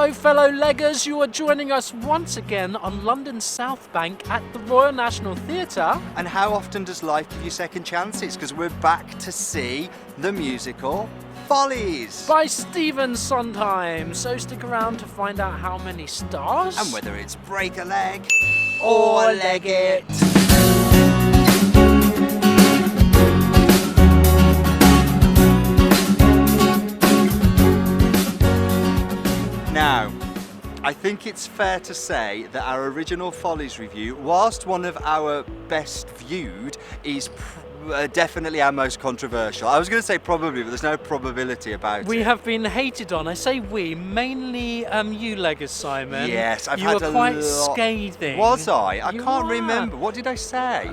Hello, fellow leggers. You are joining us once again on London's South Bank at the Royal National Theatre. And how often does life give you second chances? Because we're back to see the musical Follies By Stephen Sondheim. So stick around to find out how many stars. and whether it's break a leg or leg it. Now, I think it's fair to say that our original Follies review, whilst one of our best viewed, is definitely our most controversial. I was going to say probably, but there's no probability about it. We have been hated on. I say we, mainly you leggers, Simon. Yes, I've you had were a quite lot. scathing. Was I? I You can't were. remember. What did I say?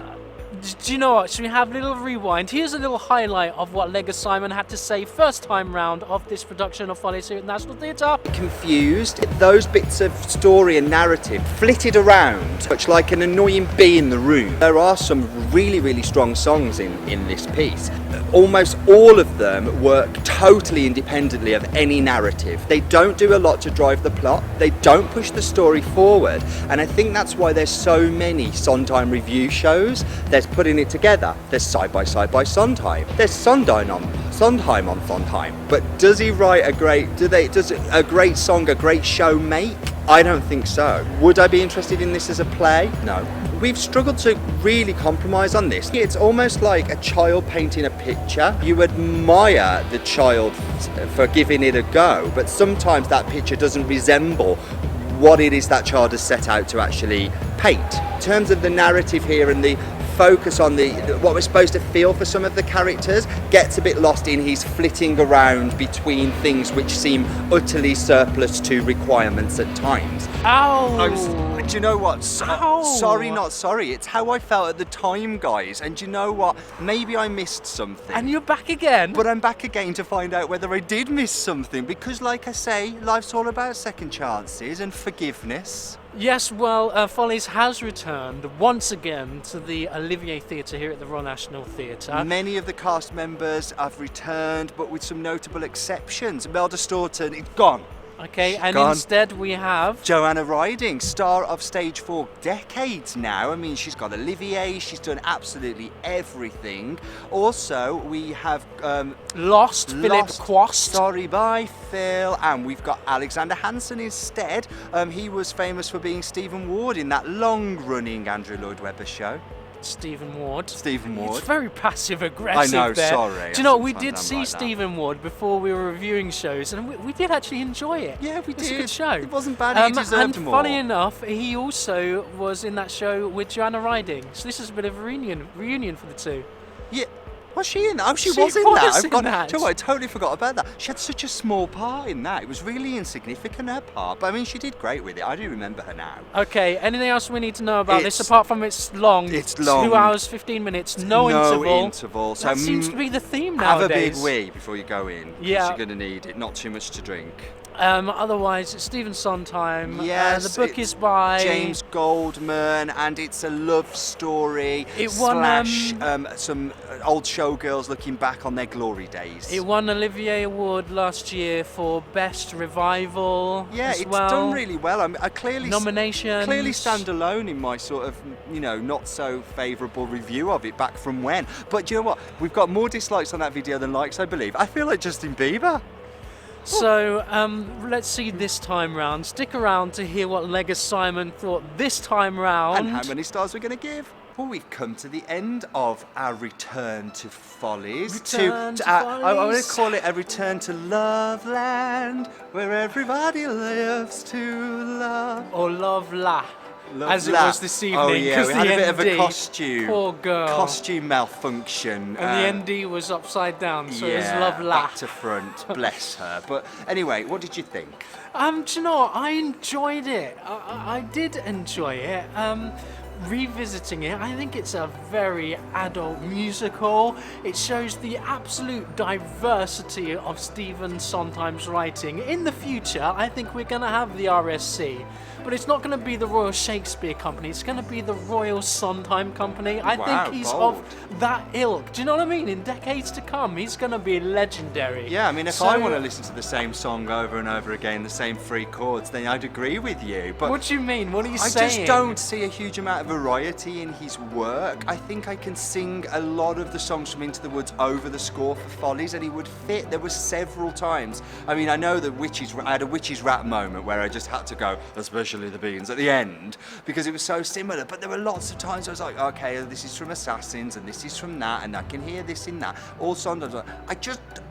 Do you know what? Should we have a little rewind? Here's a little highlight of what Legger Simon had to say first time round of this production of Follies here at the National Theatre. Confused. Those bits of story and narrative flitted around, much like an annoying bee in the room. There are some really, really strong songs in this piece. Almost all of them work totally independently of any narrative. They don't do a lot to drive the plot. They don't push the story forward. And I think that's why there's so many Sondheim review shows. There's putting it together. There's Side by Side by Sondheim. There's Sondheim on Sondheim. But does he write does a great song, a great show make? I don't think so. Would I be interested in this as a play? No. We've struggled to really compromise on this. It's almost like a child painting a picture. You admire the child for giving it a go, but sometimes that picture doesn't resemble what it is that child has set out to actually paint. In terms of the narrative here and the focus on what we're supposed to feel for some of the characters gets a bit lost in his flitting around between things which seem utterly surplus to requirements at times. Ow! Do you know what? Ow. Sorry, not sorry. It's how I felt at the time, guys. And do you know what? Maybe I missed something. And you're back again? But I'm back again to find out whether I did miss something, because like I say, life's all about second chances and forgiveness. Yes, well, Follies has returned once again to the Olivier Theatre here at the Royal National Theatre. Many of the cast members have returned, but with some notable exceptions. Imelda Staunton is gone. Okay, She's and gone. instead we have... Joanna Riding, star of stage for decades now. I mean, she's got Olivier, she's done absolutely everything. Also, we have Lost, Philip Quast. Sorry, by Phil. And we've got Alexander Hansen instead. He was famous for being Stephen Ward in that long-running Andrew Lloyd Webber show. Stephen Ward. It's very passive-aggressive I know, there. sorry. Do you know what? We Sometimes did I'm see like that. Stephen Ward before we were reviewing shows, and we did actually enjoy it. Yeah, we It was did. a good show. It wasn't bad, he deserved and more. funny enough, he also was in that show with Joanna Riding. So this is a bit of a reunion for the two. Yeah. Was she in that? Oh, she She was in that. was I've in got, that. Do you know what? I totally forgot about that. She had such a small part in that. It was really insignificant, her part. But I mean, she did great with it. I do remember her now. Okay, anything else we need to know about this It's- apart from it's long? It's long. 2 hours, 15 minutes, no interval. So That seems to be the theme have nowadays. a big wee before you go in. 'Cause Yeah. You're going to need it. Not too much to drink. Otherwise, it's Stephen Sondheim. Yes. The book it's is by James Goldman, and it's a love story. It won, some old showgirls looking back on their glory days. It won Olivier Award last year for Best Revival. Yeah, as it's well. done really well. I clearly Nominations. clearly stand alone in my sort of, not so favourable review of it back from when. But do you know what? We've got more dislikes on that video than likes, I believe. I feel like Justin Bieber. So let's see this time round. Stick around to hear what Legger Simon thought this time round. And how many stars we're going to give. Well, we've come to the end of our return to Follies. Return to I want Follies. to call it a return to Loveland, where everybody lives to love. Or Love La, as it La. was this evening. Oh yeah, 'cause we the had a bit of a ND, costume. Poor girl. Costume malfunction. And the ND was upside down, so it was yeah, Love La. back to front. Bless her. But anyway, what did you think? Do you know what? I enjoyed it. I did enjoy it. revisiting it, I think it's a very adult musical. It shows the absolute diversity of Stephen Sondheim's writing. In the future, I think we're going to have the RSC, but it's not going to be the Royal Shakespeare Company, it's going to be the Royal Sondheim Company. I think he's bold. of that ilk. Do you know what I mean? In decades to come, he's going to be legendary. Yeah, I mean, if I want to listen to the same song over and over again, the same three chords, then I'd agree with you. But what do you mean? What are you I saying? just don't see a huge amount of variety in his work. I think I can sing a lot of the songs from Into the Woods over the score for Follies, and he would fit. There were several times. I mean, I know that I had a Witches Rap moment where I just had to go, especially the beans, at the end, because it was so similar. But there were lots of times I was like, okay, this is from Assassins, and this is from that, and I can hear this in that. All sometimes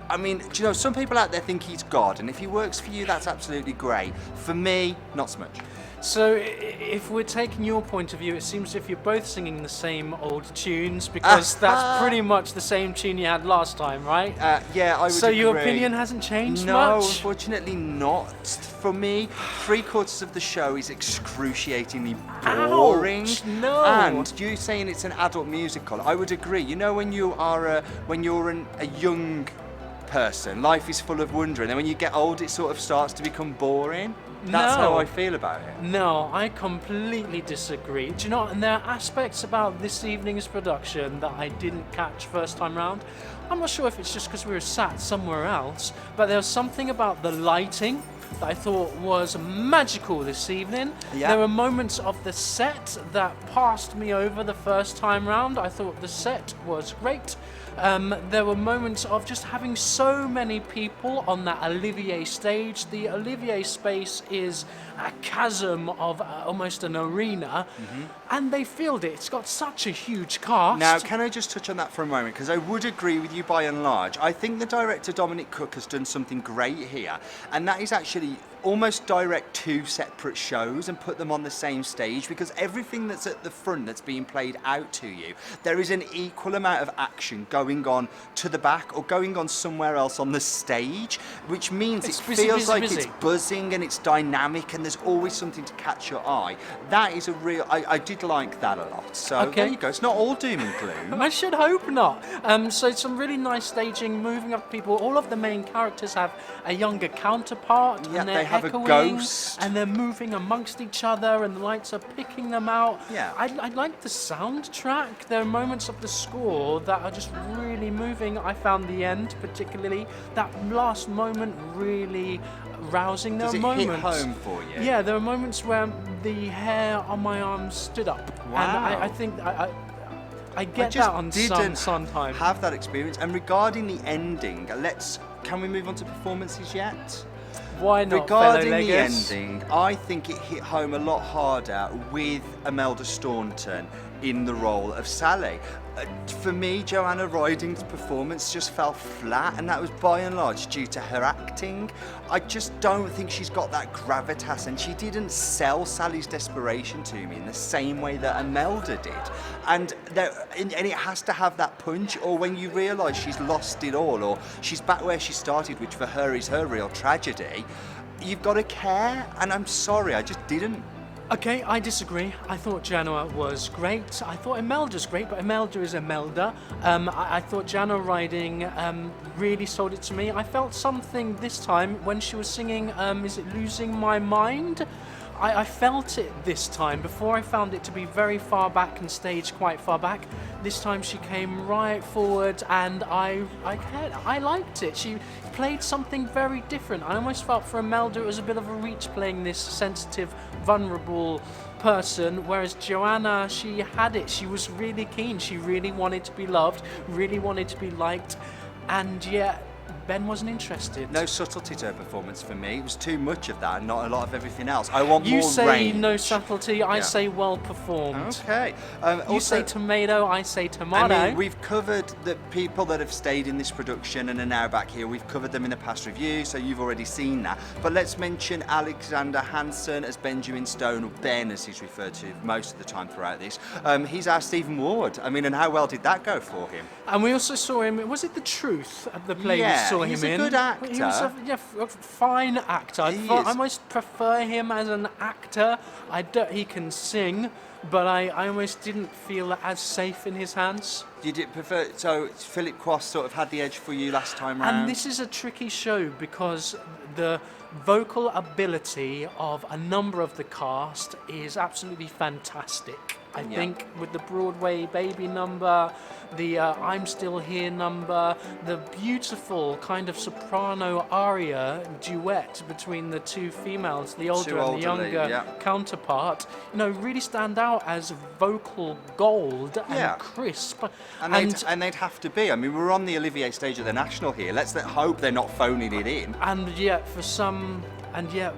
I mean, do you know, some people out there think he's God, and if he works for you, that's absolutely great. For me, not so much. So, if we're taking your point of view, it seems as if you're both singing the same old tunes, because that's pretty much the same tune you had last time, right? Yeah, I would So agree. your opinion hasn't changed No, much? unfortunately not. For me, 3/4 of the show is excruciatingly boring. Ouch, no. And you saying it's an adult musical, I would agree. You know, when you're a young person, life is full of wonder, and then when you get old, it sort of starts to become boring. That's how I feel about it. No, I completely disagree. Do you know, and there are aspects about this evening's production that I didn't catch first time round. I'm not sure if it's just because we were sat somewhere else, but there was something about the lighting that I thought was magical this evening. Yeah. There were moments of the set that passed me over the first time round. I thought the set was great. There were moments of just having so many people on that Olivier stage. The Olivier space is a chasm of almost an arena, and they filled it. It's got such a huge cast. Now, can I just touch on that for a moment? Because I would agree with you by and large. I think the director, Dominic Cook, has done something great here, and that is actually almost direct two separate shows and put them on the same stage, because everything that's at the front that's being played out to you, there is an equal amount of action going on to the back or going on somewhere else on the stage, which means It's it busy, feels busy, like busy. it's buzzing and it's dynamic and there's always something to catch your eye. That is a real... I did like that a lot. So Okay. there you go. It's not all doom and gloom. I should hope not. So some really nice staging, moving up people. All of the main characters have a younger counterpart, Yeah, and they're they have a echoing, ghost. and they're moving amongst each other, and the lights are picking them out. Yeah. I like the soundtrack. There are moments of the score that are just really moving. I found the end, particularly that last moment, really rousing. There Does are it hit moments. home for you? Yeah, there are moments where the hair on my arms stood up, and Wow. I think I get just that on didn't Sondheim. have that experience. And regarding the ending, can we move on to performances yet? Why not, Regarding fellow the Leggers? ending, I think it hit home a lot harder with Imelda Staunton in the role of Sally. For me, Joanna Ryding's performance just fell flat, and that was by and large due to her acting. I just don't think she's got that gravitas, and she didn't sell Sally's desperation to me in the same way that Imelda did. And it has to have that punch, or when you realise she's lost it all, or she's back where she started, which for her is her real tragedy, you've got to care, and I'm sorry, I just didn't. Okay, I disagree. I thought Joanna was great. I thought Imelda's great, but Imelda is Imelda. I thought Joanna Ryding really sold it to me. I felt something this time when she was singing, is it Losing My Mind? I felt it this time. Before I found it to be very far back and staged quite far back. This time she came right forward, and I liked it. She played something very different. I almost felt for Imelda it was a bit of a reach playing this sensitive, vulnerable person, whereas Joanna, she had it. She was really keen. She really wanted to be loved, really wanted to be liked, and yet Ben wasn't interested. No subtlety to her performance for me. It was too much of that and not a lot of everything else. I want You more say range. no subtlety, I Yeah. say well performed. Okay. You Also, say tomato, I say tomato. I mean, we've covered the people that have stayed in this production and are now back here. We've covered them in a past review, so you've already seen that. But let's mention Alexander Hansen as Benjamin Stone, or Ben as he's referred to most of the time throughout this. He's our Stephen Ward. I mean, and how well did that go for him? And we also saw him, was it The Truth, the play Yeah. we saw him in. He's a good actor. He was a fine actor. I almost prefer him as an actor. He can sing, but I almost didn't feel as safe in his hands. You did prefer, so Philip Quast sort of had the edge for you last time round. And this is a tricky show because the vocal ability of a number of the cast is absolutely fantastic. I think with the Broadway Baby number, the I'm Still Here number, the beautiful kind of soprano aria duet between the two females, the older and the younger counterpart, really stand out as vocal gold and crisp. And they'd have to be. I mean, we're on the Olivier stage at the National here. Let's hope they're not phoning it in. And yet,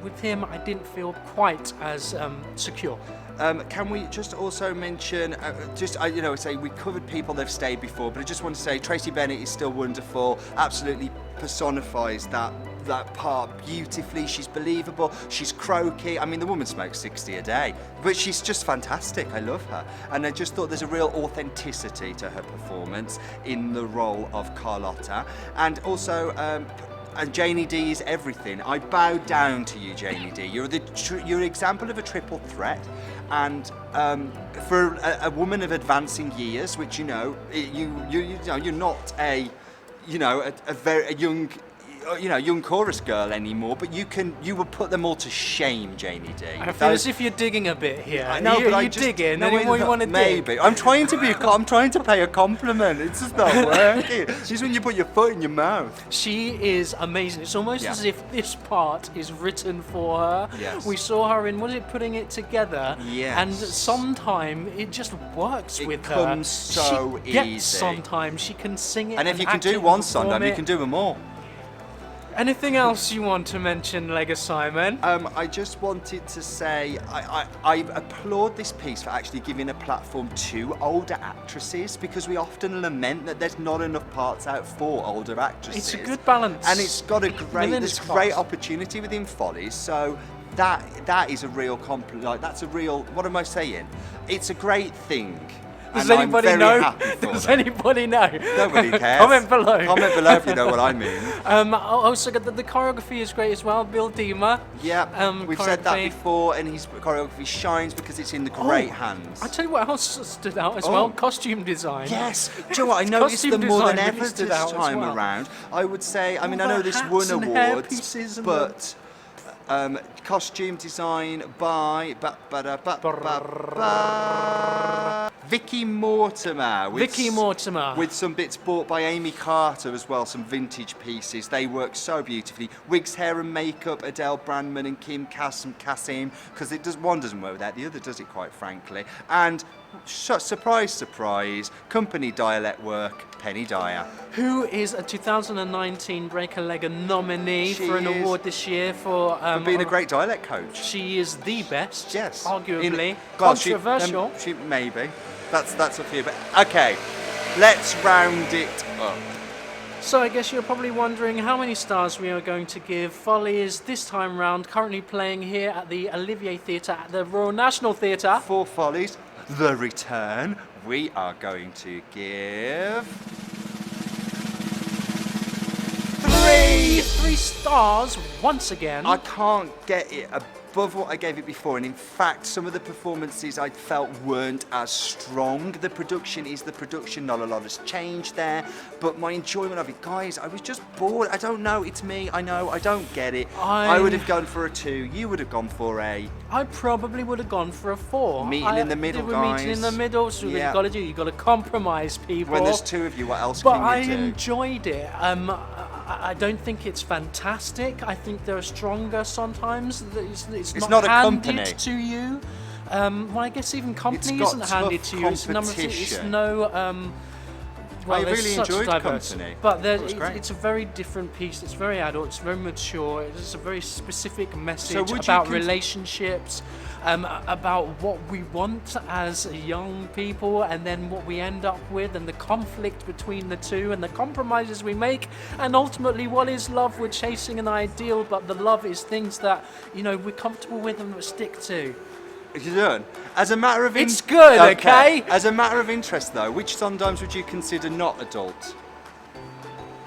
with him, I didn't feel quite as secure. Can we just also mention, say we covered people that have stayed before, but I just want to say Tracy Bennett is still wonderful, absolutely personifies that part beautifully. She's believable, she's croaky. I mean, the woman smokes 60 a day, but she's just fantastic. I love her. And I just thought there's a real authenticity to her performance in the role of Carlotta. And also, and Janie D is everything. I bow down to you, Janie D. You're an example of a triple threat, and for a woman of advancing years, which you're not a very young. Young chorus girl anymore, but you would put them all to shame, Janie D. I feel as if you're digging a bit here. I know, but you digging. Any more you want to dig? Maybe. I'm trying to pay a compliment. It's just not working. She's when you put your foot in your mouth. She is amazing. It's almost as if this part is written for her. Yes. We saw her in Putting It Together. Yes. And Sondheim, it just works with her. It comes so she gets easy. Sondheim. She can sing it. And if you can act do it, one Sondheim, you can do them all. Anything else you want to mention, Lega Simon? I just wanted to say I applaud this piece for actually giving a platform to older actresses, because we often lament that there's not enough parts out for older actresses. It's a good balance. And it's got great opportunity within Follies, so that is a real compliment. That's a real, what am I saying? It's a great thing. Does anybody know? Does anybody know? Nobody cares. Comment below. Comment below if you know what I mean. Also, the choreography is great as well. Bill Deemer. Yeah, we've said that before, and his choreography shines because it's in the great hands. I tell you what else stood out as well. Costume design. Yes. Do you know what? I noticed them more than ever this time around. I would say. I mean, I know this won awards, but. Costume design by Vicky Mortimer. With some bits bought by Amy Carter as well, some vintage pieces. They work so beautifully. Wigs, hair and makeup, Adele Brandman and Kim Kassim, because one doesn't work without the other, does it, quite frankly? And surprise, surprise, company Dialect work, Penny Dyer. Who is a 2019 Break a Leg nominee for an award this year for being a great dialect coach. She is the best, yes, arguably. Controversial. She maybe. That's a few, but okay, let's round it up. So I guess you're probably wondering how many stars we are going to give Follies this time round, currently playing here at the Olivier Theatre at the Royal National Theatre. For Follies, The Return, we are going to give... 3 stars once again. I can't get it above what I gave it before, and in fact some of the performances I felt weren't as strong. The production is the production, not a lot has changed there, but my enjoyment of it, guys, I was just bored. I don't know, it's me, I know, I don't get it. I would have gone for a 2, you would have gone for a... I probably would have gone for a 4. Meeting in the middle, guys. Meeting in the middle, so you've got to do, you've got to compromise, people. When there's 2 of you, what else can you do? But I enjoyed it. I don't think it's fantastic. I think there are stronger sometimes. It's not a handed company to you. Well, I guess even company isn't handed to you. It's no. Well, I really enjoyed diverse, Company. But it's a very different piece. It's very adult. It's very mature. It's a very specific message about relationships, about what we want as young people, and then what we end up with, and the conflict between the two, and the compromises we make, and ultimately, what is love? We're chasing an ideal, but the love is things that we're comfortable with and we stick to. As a matter of it's good, okay? As a matter of interest, though, which Sondheims would you consider not adult?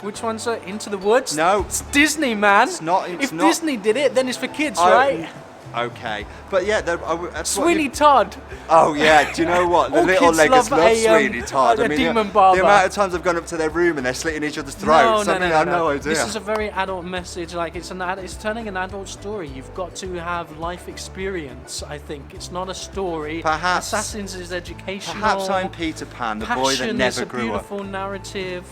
Which one's Into the Woods? No. It's Disney, man. It's not. It's if not. Disney did it, then it's for kids, right? Okay, but yeah, Sweeney Todd. Oh yeah, do you know what? The All little kids leggers love love a, Sweeney Todd. a demon barber. The amount of times I've gone up to their room and they're slitting each other's throats. No, I have no idea. This is a very adult message. Like it's turning an adult story. You've got to have life experience. I think it's not a story. Perhaps Assassins is educational. Perhaps I'm Peter Pan, the boy that never grew up. Passion is a beautiful narrative.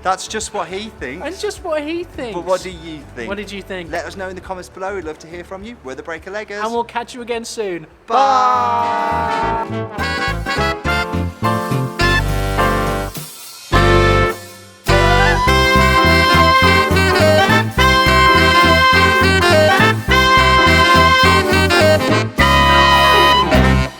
That's just what he thinks. And just what he thinks. But what do you think? What did you think? Let us know in the comments below. We'd love to hear from you. We're the Breaker Leggers. And we'll catch you again soon. Bye.